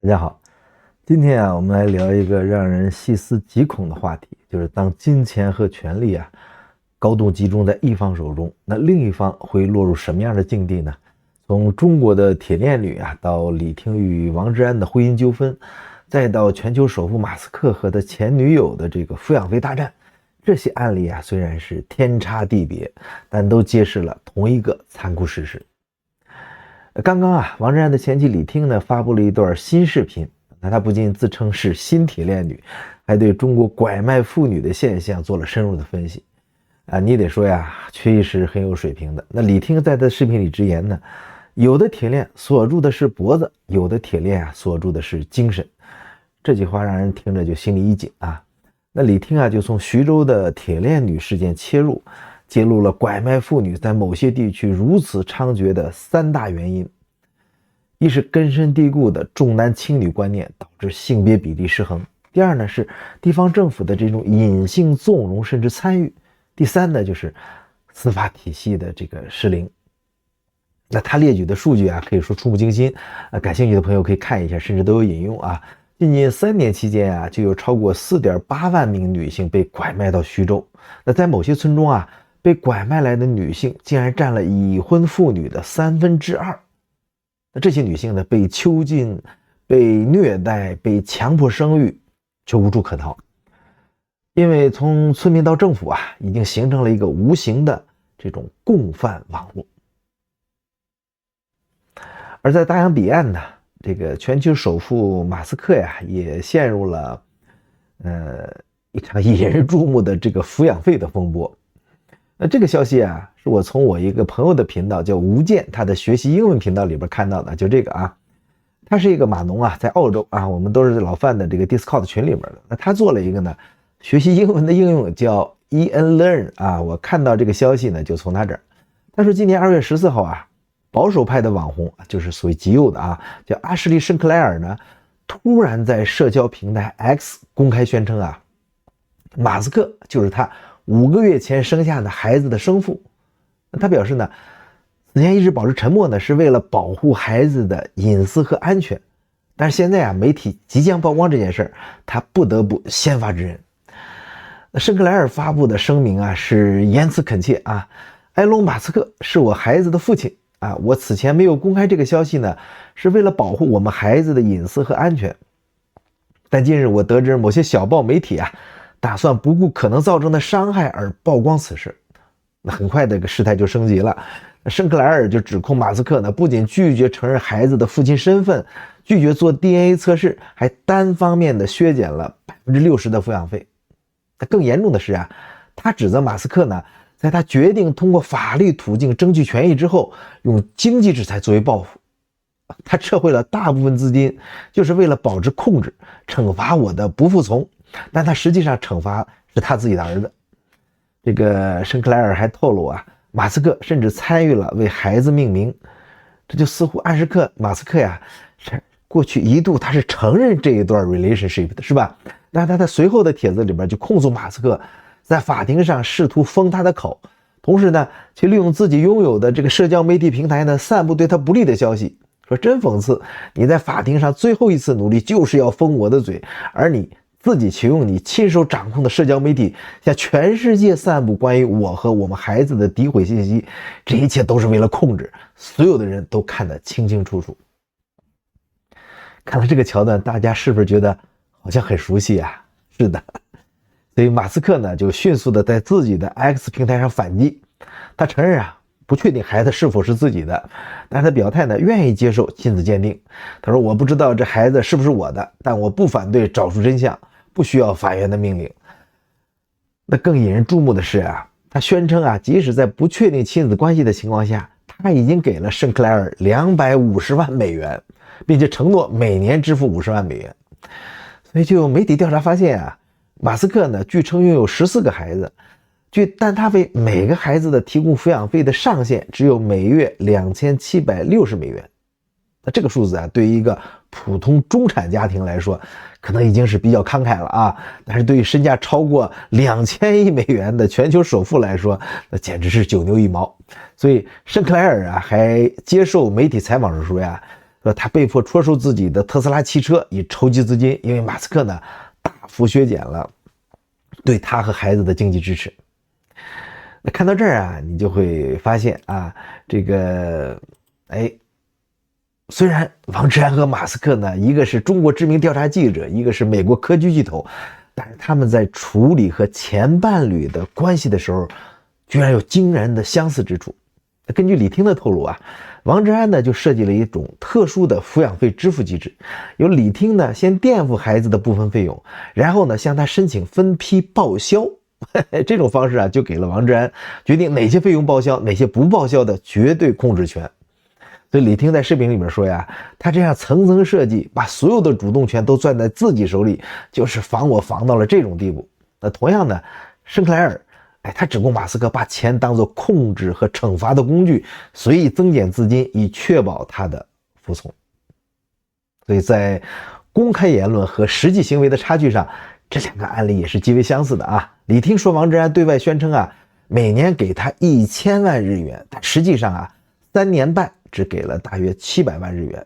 大家好，今天我们来聊一个让人细思极恐的话题，就是当金钱和权力高度集中在一方手中，那另一方会落入什么样的境地呢？从中国的铁链女到李听与王志安的婚姻纠纷，再到全球首富马斯克和他前女友的这个抚养费大战，这些案例虽然是天差地别，但都揭示了同一个残酷事实。刚刚王志安的前妻李听发布了一段新视频，那她不仅自称是新铁链女，还对中国拐卖妇女的现象做了深入的分析。你得说缺一是很有水平的。那李听在她视频里直言呢，有的铁链锁住的是脖子，有的铁链锁住的是精神。这句话让人听着就心里一紧那李听就从徐州的铁链女事件切入，揭露了拐卖妇女在某些地区如此猖獗的三大原因。一是根深蒂固的重男轻女观念导致性别比例失衡，第二呢是地方政府的这种隐性纵容甚至参与，第三呢就是司法体系的这个失灵。那他列举的数据可以说触目惊心，感兴趣的朋友可以看一下，甚至都有引用近3年期间就有超过 4.8 万名女性被拐卖到徐州。那在某些村中被拐卖来的女性竟然占了已婚妇女的2/3。那这些女性呢，被囚禁、被虐待、被强迫生育，却无处可逃。因为从村民到政府已经形成了一个无形的这种共犯网络。而在大洋彼岸呢，这个全球首富马斯克也陷入了一场引人注目的这个抚养费的风波。那这个消息是我从我一个朋友的频道叫吴健，他的学习英文频道里边看到的，就这个他是一个码农在澳洲我们都是老范的这个 Discord 群里边的。那他做了一个呢学习英文的应用叫 ENLearn我看到这个消息呢就从他这儿。他说今年2月14号保守派的网红，就是属于极右的叫阿什利·圣克莱尔呢，突然在社交平台 X 公开宣称马斯克就是他5个月前生下的孩子的生父。他表示呢，此前一直保持沉默呢，是为了保护孩子的隐私和安全。但是现在媒体即将曝光这件事儿，他不得不先发制人。圣克莱尔发布的声明是言辞恳切埃隆·马斯克是我孩子的父亲我此前没有公开这个消息呢，是为了保护我们孩子的隐私和安全。但近日我得知某些小报媒体打算不顾可能造成的伤害而曝光此事。那很快这个事态就升级了，圣克莱尔就指控马斯克呢，不仅拒绝承认孩子的父亲身份，拒绝做 DNA 测试，还单方面的削减了60%的抚养费。更严重的是他指责马斯克呢，在他决定通过法律途径争取权益之后，用经济制裁作为报复。他撤回了大部分资金，就是为了保持控制，惩罚我的不服从，但他实际上惩罚是他自己的儿子。这个圣克莱尔还透露马斯克甚至参与了为孩子命名，这就似乎暗示马斯克过去一度他是承认这一段 relationship 的，是吧？但他在随后的帖子里边就控诉马斯克在法庭上试图封他的口，同时呢，去利用自己拥有的这个社交媒体平台呢，散布对他不利的消息。说真讽刺，你在法庭上最后一次努力就是要封我的嘴，而你自己却用你亲手掌控的社交媒体向全世界散布关于我和我们孩子的诋毁信息，这一切都是为了控制，所有的人都看得清清楚楚。看了这个桥段，大家是不是觉得好像很熟悉是的。所以马斯克呢就迅速的在自己的 X 平台上反击，他承认不确定孩子是否是自己的，但是他表态呢愿意接受亲子鉴定。他说我不知道这孩子是不是我的，但我不反对找出真相，不需要法院的命令。那更引人注目的是他宣称即使在不确定亲子关系的情况下，他已经给了圣克莱尔250万美元，并且承诺每年支付50万美元。所以就有媒体调查发现马斯克呢据称拥有14个孩子，但他为每个孩子的提供抚养费的上限只有每月2760美元。那这个数字对于一个普通中产家庭来说，可能已经是比较慷慨了但是对于身价超过2000亿美元的全球首富来说，那简直是九牛一毛。所以圣克莱尔还接受媒体采访时说说他被迫出售自己的特斯拉汽车以筹集资金，因为马斯克呢大幅削减了对他和孩子的经济支持。那看到这儿啊，你就会发现啊，这个虽然王志安和马斯克呢，一个是中国知名调查记者，一个是美国科技巨头，但是他们在处理和前伴侣的关系的时候，居然有惊人的相似之处。根据李听的透露啊，王志安呢就设计了一种特殊的抚养费支付机制，由李听呢先垫付孩子的部分费用，然后呢向他申请分批报销。这种方式啊，就给了王志安决定哪些费用报销，哪些不报销的绝对控制权。所以李听在视频里面说呀，他这样层层设计，把所有的主动权都攥在自己手里，就是防我防到了这种地步。那同样呢，圣克莱尔他指控马斯克把钱当作控制和惩罚的工具，随意增减资金以确保他的服从。所以在公开言论和实际行为的差距上，这两个案例也是极为相似的啊。李听说王志安对外宣称啊，每年给他1000万日元，但实际上啊，3年半只给了大约700万日元。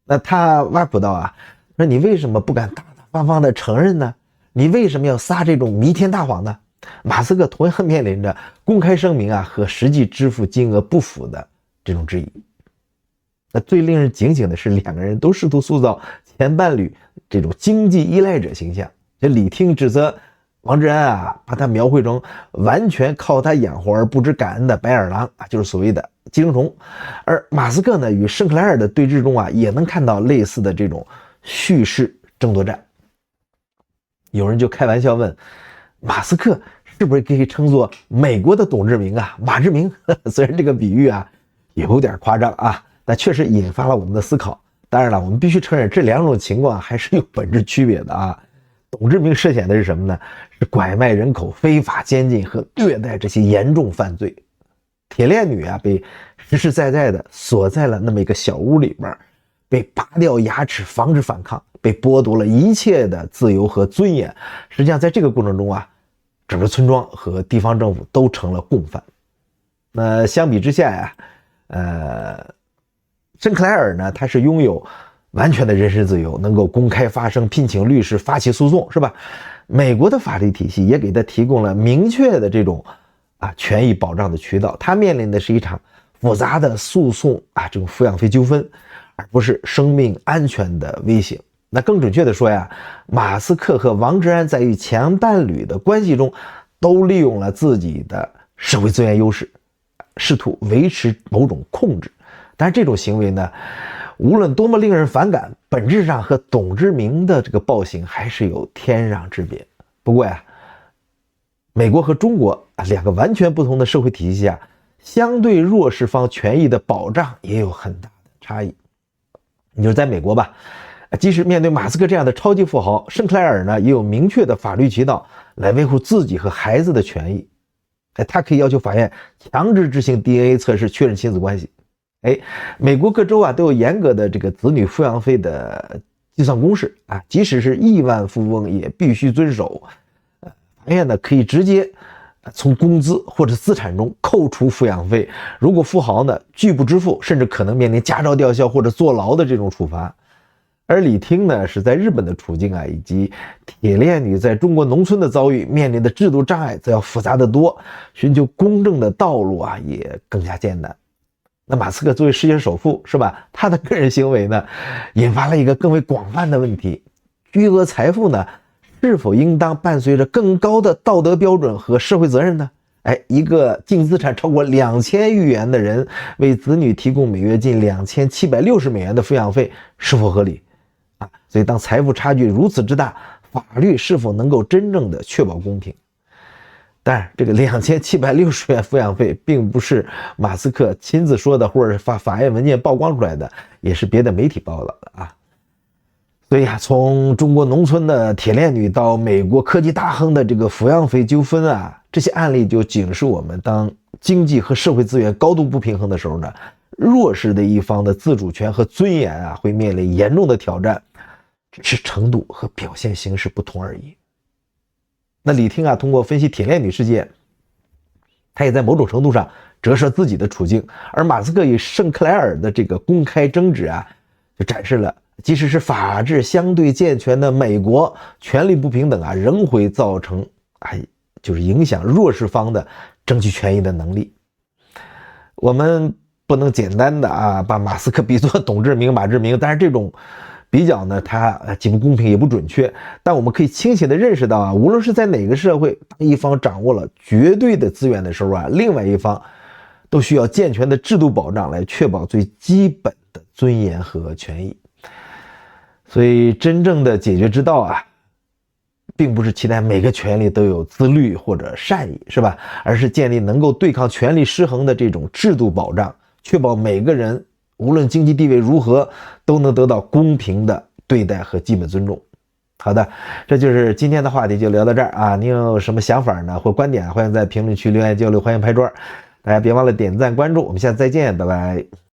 那他挖苦道啊，说你为什么不敢大大方方的承认呢？你为什么要撒这种弥天大谎呢？马斯克同样面临着公开声明啊和实际支付金额不符的这种质疑。那最令人警醒的是，两个人都试图塑造前伴侣这种经济依赖者形象。这李听指责王志安啊，把他描绘成完全靠他养活而不知感恩的白眼狼啊，就是所谓的寄生虫。而马斯克呢，与圣克莱尔的对峙中啊，也能看到类似的这种叙事争夺战。有人就开玩笑问，马斯克是不是可以称作美国的董志明啊，马志明？虽然这个比喻啊有点夸张啊，但确实引发了我们的思考。当然了，我们必须承认这两种情况还是有本质区别的啊。董志明涉嫌的是什么呢？是拐卖人口、非法监禁和虐待这些严重犯罪。铁链女啊，被实实在在的锁在了那么一个小屋里边，被拔掉牙齿防止反抗，被剥夺了一切的自由和尊严。实际上在这个过程中啊，整个村庄和地方政府都成了共犯。那相比之下呀，圣克莱尔呢，他是拥有完全的人身自由，能够公开发声、聘请律师、发起诉讼，是吧？美国的法律体系也给他提供了明确的这种权益保障的渠道。他面临的是一场复杂的诉讼这种抚养费纠纷，而不是生命安全的威胁。那更准确的说呀，马斯克和王志安在与前伴侣的关系中，都利用了自己的社会资源优势，试图维持某种控制。但是这种行为呢，无论多么令人反感，本质上和董志明的这个暴行还是有天壤之别。不过呀，美国和中国两个完全不同的社会体系下，相对弱势方权益的保障也有很大的差异。你就在美国吧，即使面对马斯克这样的超级富豪，圣克莱尔呢也有明确的法律渠道来维护自己和孩子的权益。他可以要求法院强制执行 DNA 测试，确认亲子关系。美国各州都有严格的这个子女抚养费的计算公式即使是亿万富翁也必须遵守。法院呢可以直接从工资或者资产中扣除抚养费，如果富豪呢拒不支付，甚至可能面临驾照吊销或者坐牢的这种处罚。而李听呢是在日本的处境以及铁链女在中国农村的遭遇，面临的制度障碍则要复杂得多，寻求公正的道路也更加艰难。那马斯克作为世界首富，是吧？他的个人行为呢，引发了一个更为广泛的问题：巨额财富呢，是否应当伴随着更高的道德标准和社会责任呢？一个净资产超过2000亿元的人，为子女提供每月近2760美元的抚养费，是否合理？所以当财富差距如此之大，法律是否能够真正的确保公平？当然，这个2760元抚养费并不是马斯克亲自说的，或者法院文件曝光出来的，也是别的媒体报道的所以从中国农村的铁链女到美国科技大亨的这个抚养费纠纷这些案例就警示我们，当经济和社会资源高度不平衡的时候呢，弱势的一方的自主权和尊严会面临严重的挑战，只是程度和表现形式不同而已。那李听通过分析铁链女事件，他也在某种程度上折射自己的处境，而马斯克与圣克莱尔的这个公开争执就展示了，即使是法治相对健全的美国，权力不平等啊，仍会造成就是影响弱势方的争取权益的能力。我们不能简单的把马斯克比作董志明、马志明，但是这种比较呢，它既不公平也不准确。但我们可以清醒的认识到无论是在哪个社会，当一方掌握了绝对的资源的时候另外一方都需要健全的制度保障来确保最基本的尊严和权益。所以真正的解决之道并不是期待每个权利都有自律或者善意，是吧？而是建立能够对抗权力失衡的这种制度保障，确保每个人无论经济地位如何，都能得到公平的对待和基本尊重。好的，这就是今天的话题，就聊到这儿你有什么想法呢或观点，欢迎在评论区留言交流，欢迎拍桌。大家别忘了点赞关注，我们下次再见，拜拜。